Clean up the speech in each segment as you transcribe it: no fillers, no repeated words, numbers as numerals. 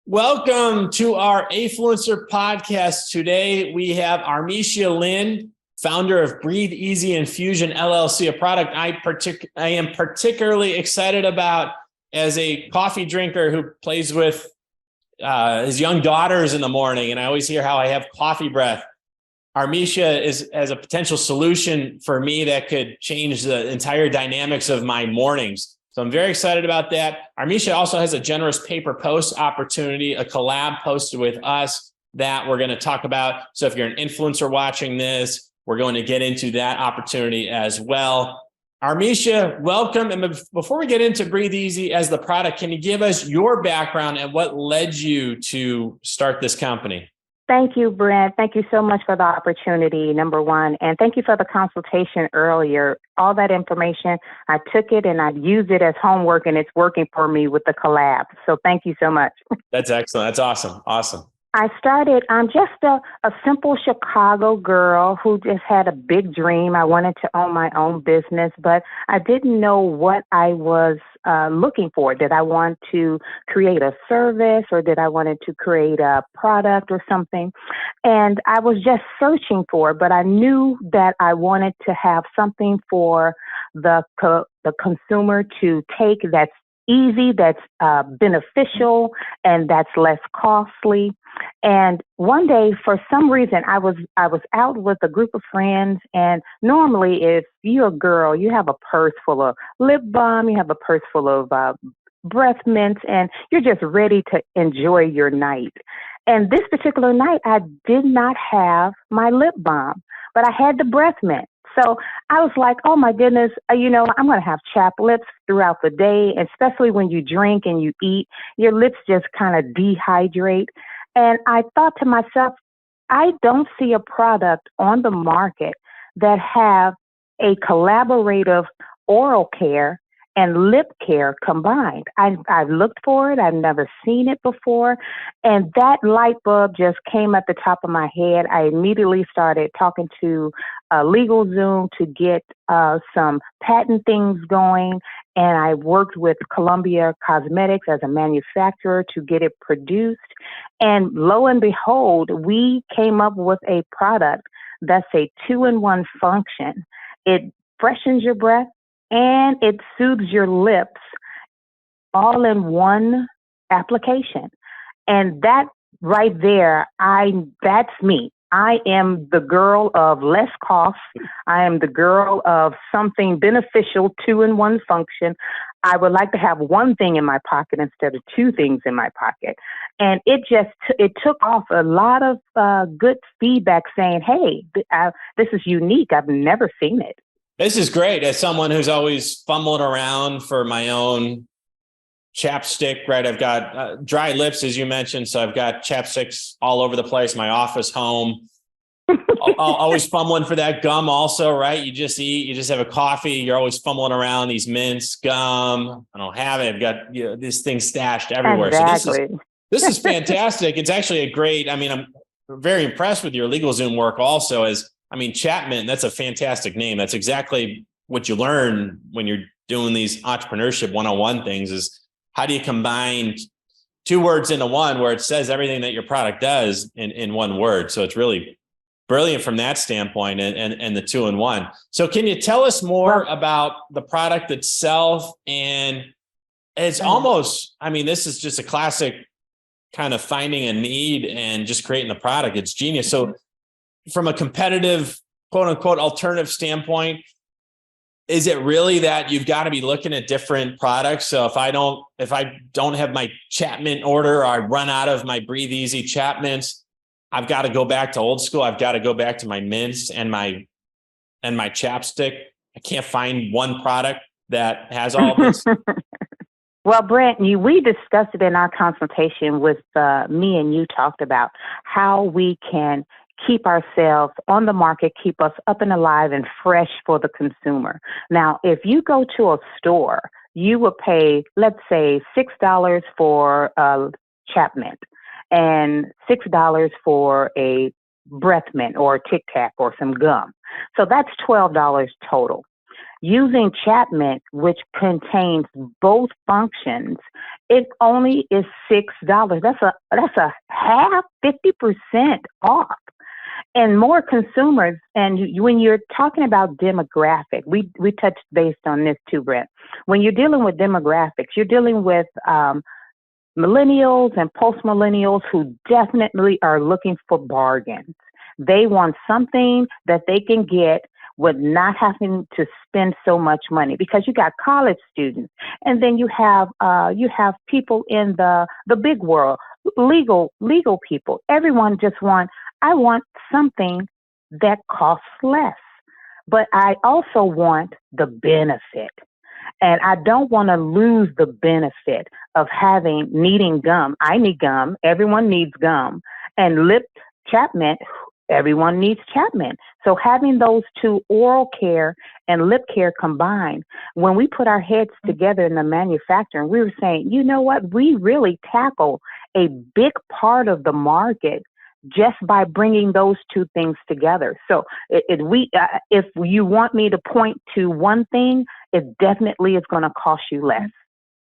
Welcome to our Afluencer podcast. Today we have Armesha Lynn, founder of Breathe Easy Infusion LLC, a product I am particularly excited about as a coffee drinker who plays with his young daughters in the morning, and I always hear how I have coffee breath. Armesha is as a potential solution for me that could change the entire dynamics of my mornings. So I'm very excited about that. Armesha also has a generous paper post opportunity, a collab posted with us that we're going to talk about. So if you're an influencer watching this, we're going to get into that opportunity as well. Armesha, welcome. And before we get into Breathe Easy as the product, can you give us your background and what led you to start this company? Thank you, Brent. Thank you so much for the opportunity, number one. And thank you for the consultation earlier. All that information, I took it and I've used it as homework, and it's working for me with the collab. So thank you so much. That's excellent. That's awesome. Awesome. I'm just a simple Chicago girl who just had a big dream. I wanted to own my own business, but I didn't know what I was looking for. Did I want to create a service, or did I want to create a product or something? And I was just searching for it, but I knew that I wanted to have something for the consumer to take that's easy, that's beneficial, and that's less costly. And one day, for some reason, I was out with a group of friends, and normally if you're a girl, you have a purse full of lip balm, you have a purse full of breath mints, and you're just ready to enjoy your night. And this particular night, I did not have my lip balm, but I had the breath mint. So I was like, oh my goodness, I'm going to have chapped lips throughout the day, especially when you drink and you eat, your lips just kind of dehydrate. And I thought to myself, I don't see a product on the market that have a collaborative oral care and lip care combined. I've looked for it. I've never seen it before. And that light bulb just came at the top of my head. I immediately started talking to LegalZoom to get some patent things going. And I worked with Columbia Cosmetics as a manufacturer to get it produced. And lo and behold, we came up with a product that's a 2-in-1 function. It freshens your breath and it soothes your lips all in one application. And that right there, that's me. I am the girl of less cost. I am the girl of something beneficial, 2-in-1 function. I would like to have one thing in my pocket instead of two things in my pocket. And it took off. A lot of good feedback saying, hey, this is unique. I've never seen it. This is great. As someone who's always fumbling around for my own chapstick, right? I've got dry lips, as you mentioned. So I've got chapsticks all over the place, my office, home. Always fumbling for that gum also, right? You just eat, you just have a coffee. You're always fumbling around these mints, gum. I don't have it. I've got this thing stashed everywhere. Exactly. So this is fantastic. It's actually a great, I'm very impressed with your LegalZoom work also Chapman, that's a fantastic name. That's exactly what you learn when you're doing these entrepreneurship 101 things is how do you combine two words into one where it says everything that your product does in one word. So it's really brilliant from that standpoint and the 2-in-1. So can you tell us more about the product itself? And it's almost, this is just a classic kind of finding a need and just creating the product. It's genius. So from a competitive, quote unquote, alternative standpoint, is it really that you've got to be looking at different products? So if I don't have my Chapman order, or I run out of my Breathe Easy Chapmints, I've got to go back to old school. I've got to go back to my mints and my chapstick. I can't find one product that has all this. Well, Brent, we discussed it in our consultation with me, and you talked about how we can keep ourselves on the market, keep us up and alive and fresh for the consumer. Now, if you go to a store, you will pay, let's say, $6 for a Chapmint and $6 for a breath mint or a Tic Tac or some gum. So that's $12 total. using Chapman, which contains both functions, it only is $6. That's a half, 50% off. And more consumers, and when you're talking about demographic, we touched based on this too, Brett. When you're dealing with demographics, you're dealing with millennials and post-millennials who definitely are looking for bargains. They want something that they can get with not having to spend so much money, because you got college students, and then you have people in the big world, legal people. Everyone just I want something that costs less, but I also want the benefit. And I don't want to lose the benefit of needing gum. I need gum. Everyone needs gum. And lip Chapman, everyone needs Chapman. So having those two, oral care and lip care combined, when we put our heads together in the manufacturing, we were saying, you know what? We really tackle a big part of the market just by bringing those two things together. So if you want me to point to one thing, it definitely is going to cost you less.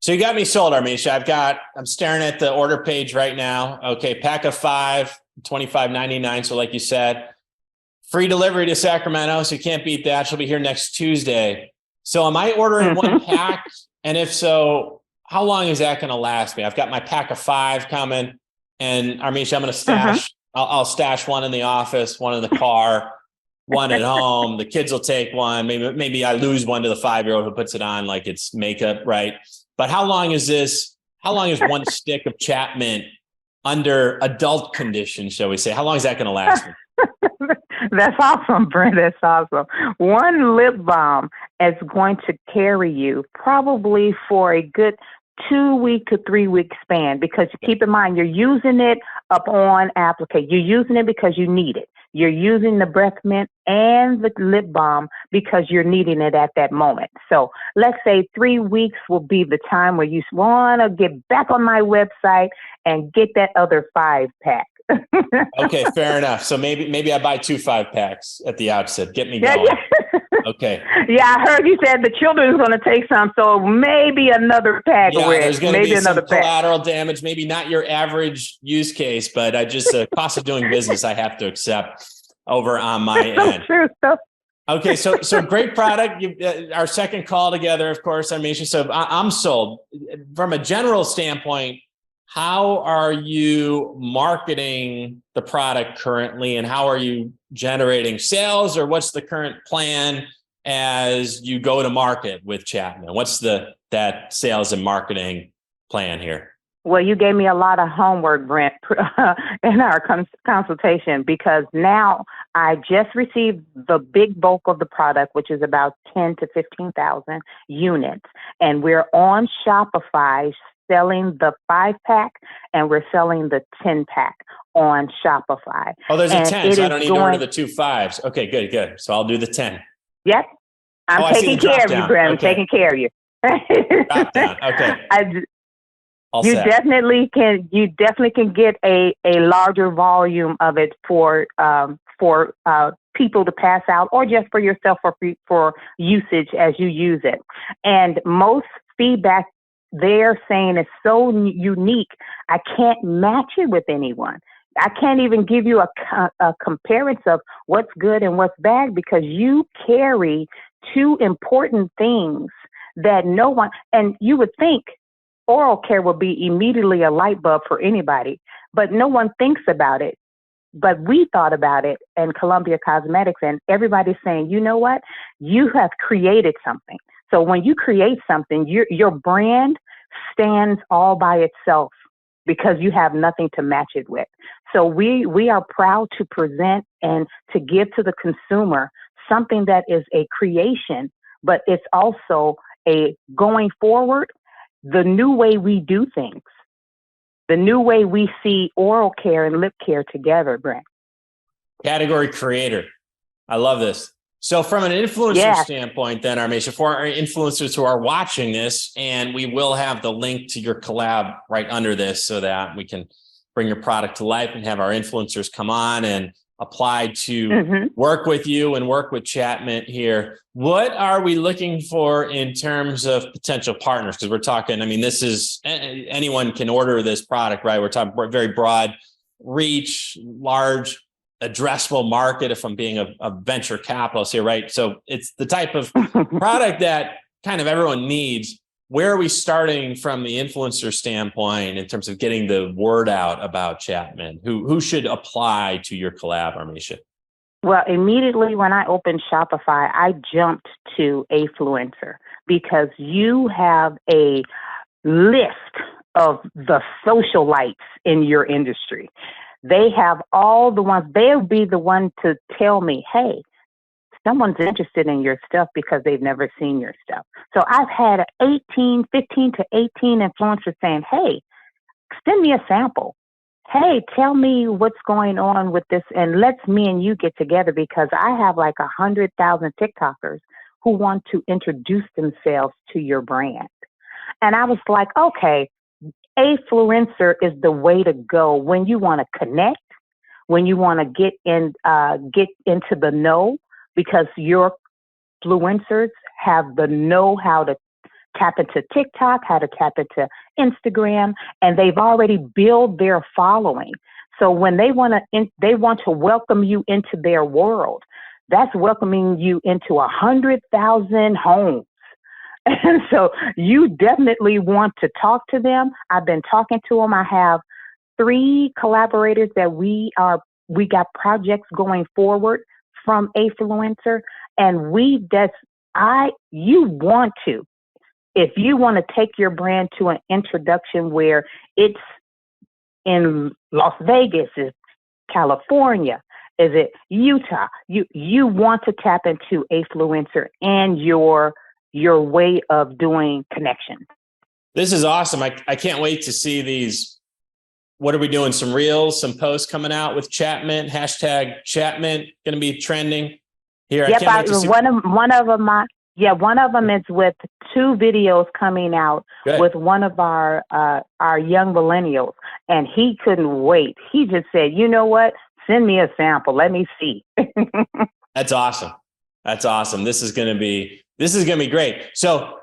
So you got me sold, Armesha. I'm staring at the order page right now. Okay, pack of 5, $25.99. So like you said, free delivery to Sacramento. So you can't beat that. She'll be here next Tuesday. So am I ordering one pack? And if so, how long is that going to last me? I've got my pack of 5 coming, and Armesha, I'm going to stash. I'll stash one in the office, one in the car, one at home. The kids will take one. Maybe I lose one to the 5-year-old who puts it on like it's makeup, right? But how long is this? How long is one stick of Chapman under adult conditions, shall we say? How long is that going to last me? That's awesome, Brent. That's awesome. One lip balm is going to carry you probably for a good 2-week to 3-week span, because keep in mind, you're using it upon application. You're using it because you need it. You're using the breath mint and the lip balm because you're needing it at that moment. So let's say 3 weeks will be the time where you want to get back on my website and get that other 5-pack. Okay, fair enough. So maybe I buy 2 5-packs at the outset. Get me going. Okay. Yeah, I heard you said the children's going to take some, so maybe another pack. Yeah, there's going to be some collateral damage. Maybe not your average use case, but cost of doing business I have to accept over on my end. True. Okay, so great product. Our second call together, of course, Armesha. So I'm sold. From a general standpoint, how are you marketing the product currently, and how are you generating sales, or what's the current plan as you go to market with Chapman? What's that sales and marketing plan here? Well, you gave me a lot of homework, Brent, in our consultation, because now I just received the big bulk of the product, which is about 10 to 15,000 units. And we're on Shopify selling the 5-pack, and we're selling the 10-pack on Shopify. Oh, there's a 10, so I don't need to order the 2 5s. Okay, good. So I'll do the 10. Yep. I'm taking care of you, Brent. I'm taking care of you. Drop down. Okay. You definitely can get a larger volume of it for people to pass out, or just for yourself for usage as you use it. And most feedback they're saying is so unique, I can't match it with anyone. I can't even give you a comparison of what's good and what's bad, because you carry 2 important things that no one, and you would think oral care would be immediately a light bulb for anybody, but no one thinks about it. But we thought about it in Columbia Cosmetics, and everybody's saying, you know what? You have created something. So when you create something, your brand stands all by itself, because you have nothing to match it with. So we are proud to present and to give to the consumer something that is a creation, but it's also a going forward, the new way we do things, the new way we see oral care and lip care together, Brent. Category creator. I love this. So from an influencer standpoint then, Armesha, for our influencers who are watching this, and we will have the link to your collab right under this so that we can bring your product to life and have our influencers come on and apply to work with you and work with Chapman here. What are we looking for in terms of potential partners? Because we're talking, I mean, this is, anyone can order this product, right? We're talking very broad reach, large addressable market, if I'm being a venture capitalist here, right? So it's the type of product that kind of everyone needs. Where are we starting from the influencer standpoint in terms of getting the word out about Chapman? Who should apply to your collab, Armesha? Well, immediately when I opened Shopify, I jumped to Afluencer because you have a list of the socialites in your industry. They have all the ones, they'll be the one to tell me, hey, someone's interested in your stuff because they've never seen your stuff. So I've had 15 to 18 influencers saying, hey, send me a sample. Hey, tell me what's going on with this, and let's me and you get together because I have like 100,000 TikTokers who want to introduce themselves to your brand. And I was like, okay, Afluencer is the way to go when you want to connect, when you want to get into the know, because your influencers have the know-how to tap into TikTok, how to tap into Instagram, and they've already built their following. So when they want to welcome you into their world, that's welcoming you into 100,000 homes. And so you definitely want to talk to them. I've been talking to them. I have 3 collaborators that we got projects going forward from Afluencer, and if you want to take your brand to an introduction where it's in Las Vegas, is California, is it Utah, you want to tap into Afluencer and your way of doing connection. This is awesome. I can't wait to see these. What are we doing? Some reels, some posts coming out with Chapman, hashtag Chapman, going to be trending here. Yep, one of them is with 2 videos coming out with one of our young millennials, and he couldn't wait. He just said, you know what? Send me a sample. Let me see. That's awesome. That's awesome. This is going to be great. So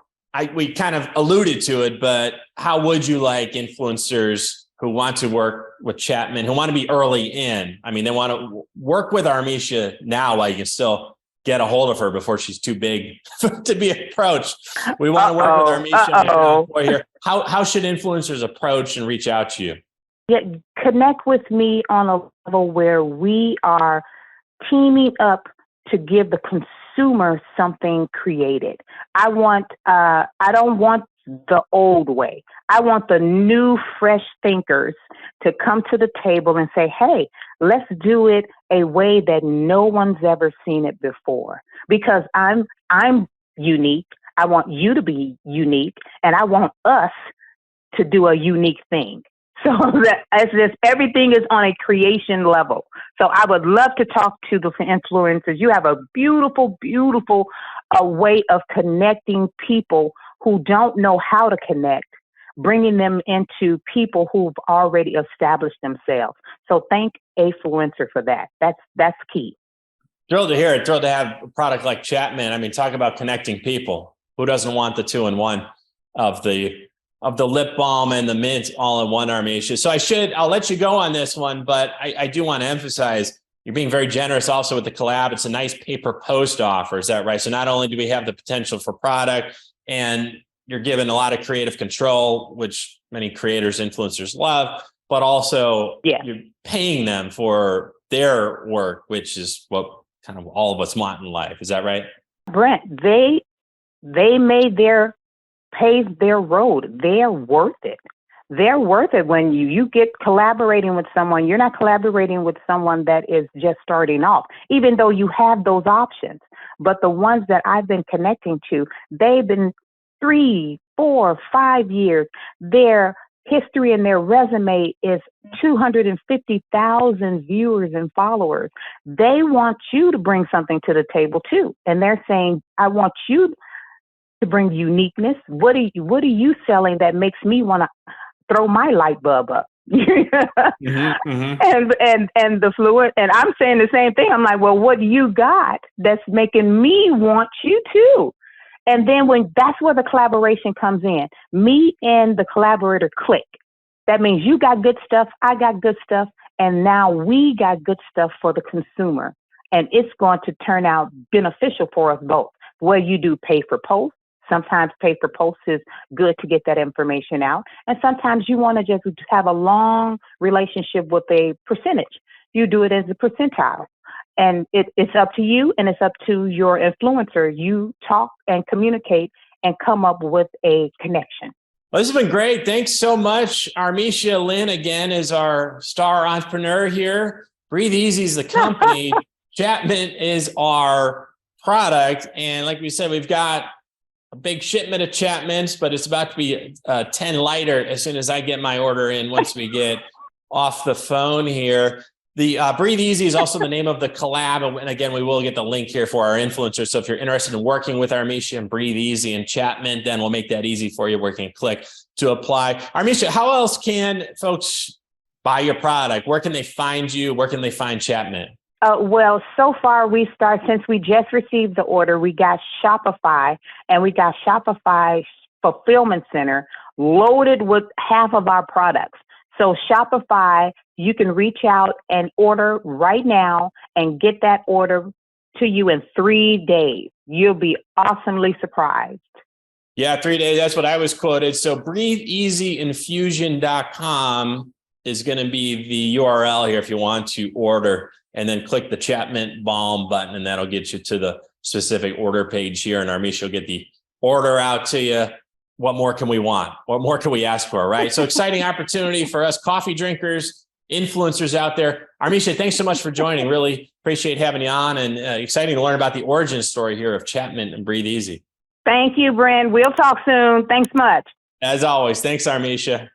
we kind of alluded to it, but how would you like influencers who want to work with Chapman, who want to be early in? I mean, they want to work with Armesha now while you can still get a hold of her before she's too big to be approached. We want to work with Armesha here. How should influencers approach and reach out to you? Yeah, connect with me on a level where we are teaming up to give the consumer something created. I don't want the old way. I want the new, fresh thinkers to come to the table and say, hey, let's do it a way that no one's ever seen it before. Because I'm unique. I want you to be unique, and I want us to do a unique thing. So that everything is on a creation level. So I would love to talk to the influencers. You have a beautiful, beautiful way of connecting people who don't know how to connect, bringing them into people who've already established themselves. So thank Afluencer for that. That's key. Thrilled to hear it. Thrilled to have a product like Chapman. I mean, talk about connecting people. Who doesn't want the 2-in-1 of the lip balm and the mint all in one, Armesha? So I'll let you go on this one, but I do want to emphasize you're being very generous also with the collab. It's a nice pay-per post offer. Is that right? So not only do we have the potential for product, and you're given a lot of creative control, which many creators, influencers love, but also you're paying them for their work, which is what kind of all of us want in life. Is that right? Brent, they paved their road. They're worth it. They're worth it. When you get collaborating with someone, you're not collaborating with someone that is just starting off, even though you have those options. But the ones that I've been connecting to, they've been 3, 4, 5 years. Their history and their resume is 250,000 viewers and followers. They want you to bring something to the table too. And they're saying, I want you to bring uniqueness. What are you selling that makes me want to throw my light bulb up? And the fluid, and I'm saying the same thing. I'm like, well, what do you got that's making me want you too? And then that's where the collaboration comes in. Me and the collaborator click. That means you got good stuff, I got good stuff, and now we got good stuff for the consumer. And it's going to turn out beneficial for us both. Where you do pay for post. Sometimes pay for post is good to get that information out. And sometimes you want to just have a long relationship with a percentage. You do it as a percentile. And it's up to you, and it's up to your influencer. You talk and communicate and come up with a connection. Well, this has been great. Thanks so much. Armesha Lynn, again, is our star entrepreneur here. Breathe Easy is the company. Chapman is our product. And like we said, we've got a big shipment of Chapmans, but it's about to be 10 lighter as soon as I get my order in once we get off the phone here. The Breathe Easy is also the name of the collab. And again, we will get the link here for our influencers. So if you're interested in working with Armesha and Breathe Easy and Chapman, then we'll make that easy for you where you can click to apply. Armesha, how else can folks buy your product? Where can they find you? Where can they find Chapman? Well, so far since we just received the order, we got Shopify, and we got Shopify Fulfillment Center loaded with half of our products. So Shopify, you can reach out and order right now and get that order to you in 3 days. You'll be awesomely surprised. Yeah, 3 days. That's what I was quoted. So breatheeasyinfusion.com is going to be the URL here if you want to order, and then click the Chapman Balm button, and that'll get you to the specific order page here. And Armesha will get the order out to you. What more can we want? What more can we ask for, right? So exciting opportunity for us coffee drinkers, influencers out there. Armesha, thanks so much for joining. Really appreciate having you on, and exciting to learn about the origin story here of Chapman and Breathe Easy. Thank you, Brent. We'll talk soon. Thanks much. As always, thanks, Armesha.